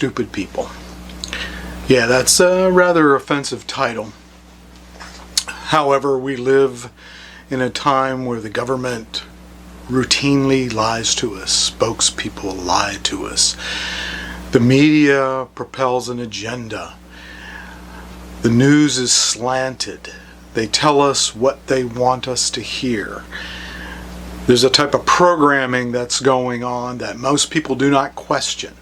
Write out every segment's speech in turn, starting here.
stupid people. Yeah, that's a rather offensive title. However, we live in a time where the government routinely lies to us. Spokespeople lie to us. The media propels an agenda. The news is slanted. They tell us what they want us to hear. There's a type of programming that's going on that most people do not question.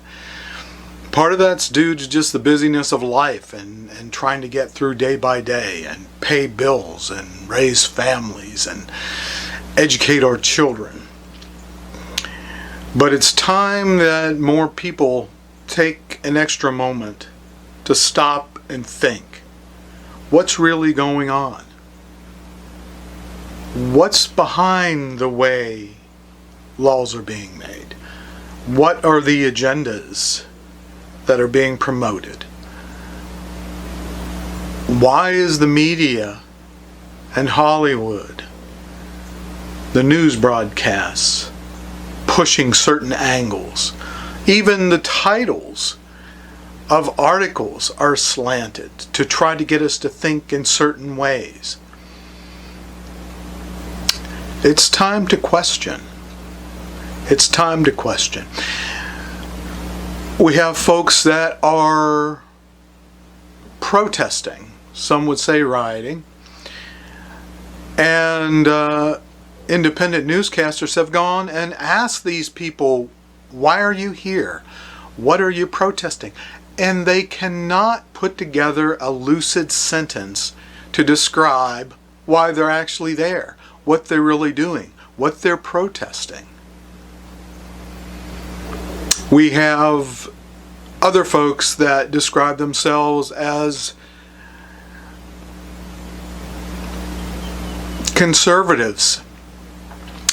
Part of that's due to just the busyness of life and trying to get through day by day and pay bills and raise families and educate our children. But it's time that more people take an extra moment to stop and think. What's really going on? What's behind the way laws are being made? What are the agendas that are being promoted? Why is the media and Hollywood, the news broadcasts, pushing certain angles? Even the titles of articles are slanted to try to get us to think in certain ways. It's time to question. It's time to question. We have folks that are protesting, some would say rioting, and independent newscasters have gone and asked these people, why are you here? What are you protesting? And they cannot put together a lucid sentence to describe why they're actually there, what they're really doing, what they're protesting. We have other folks that describe themselves as conservatives,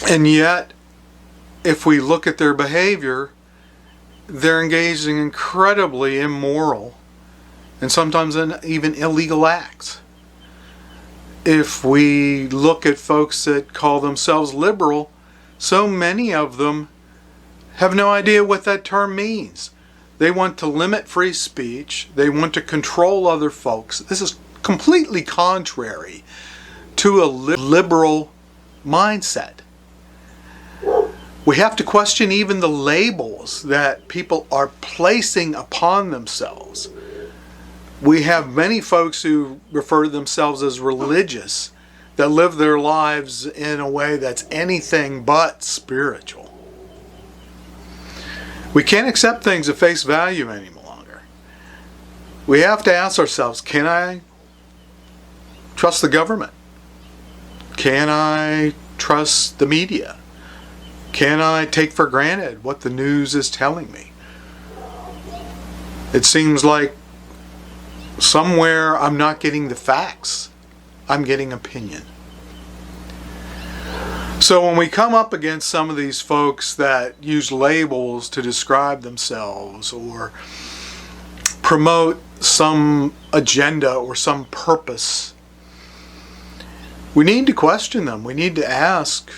and yet if we look at their behavior, they're engaged in incredibly immoral and sometimes even illegal acts. If we look at folks that call themselves liberal, so many of them have no idea what that term means. They want to limit free speech. They want to control other folks. This is completely contrary to a liberal mindset. We have to question even the labels that people are placing upon themselves. We have many folks who refer to themselves as religious that live their lives in a way that's anything but spiritual. We can't accept things at face value any longer. We have to ask ourselves, can I trust the government? Can I trust the media? Can I take for granted what the news is telling me? It seems like somewhere I'm not getting the facts. I'm getting opinion. So when we come up against some of these folks that use labels to describe themselves or promote some agenda or some purpose, we need to question them. We need to ask,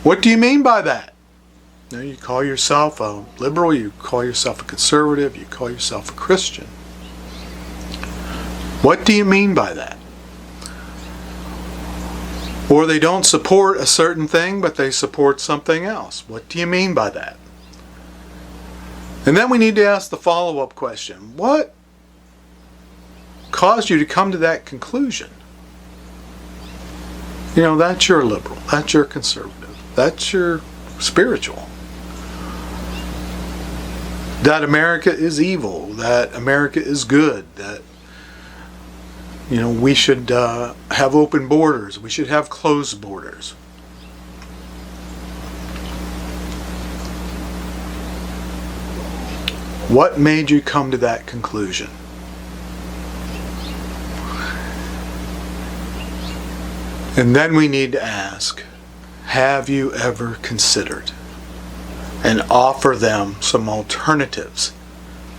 what do you mean by that? You know, you call yourself a liberal, you call yourself a conservative, you call yourself a Christian. What do you mean by that? Or they don't support a certain thing, but they support something else. What do you mean by that? And then we need to ask the follow-up question. What caused you to come to that conclusion? You know, that's your liberal, that's your conservative, that's your spiritual. That America is evil, that America is good, that we should have open borders, we should have closed borders. What made you come to that conclusion? And then we need to ask, have you ever considered, and offer them some alternatives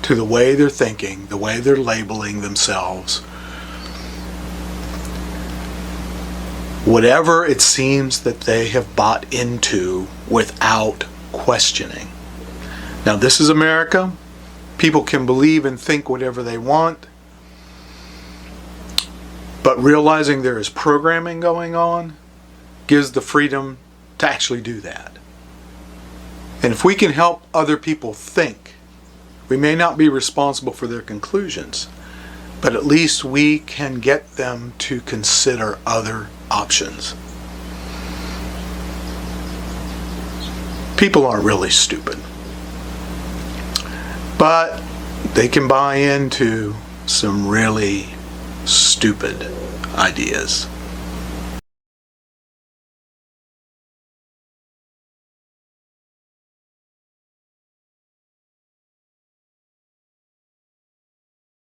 to the way they're thinking, the way they're labeling themselves, whatever it seems that they have bought into without questioning. Now, this is America. People can believe and think whatever they want. But realizing there is programming going on gives the freedom to actually do that. And if we can help other people think, we may not be responsible for their conclusions, but at least we can get them to consider other options. People aren't really stupid, but they can buy into some really stupid ideas.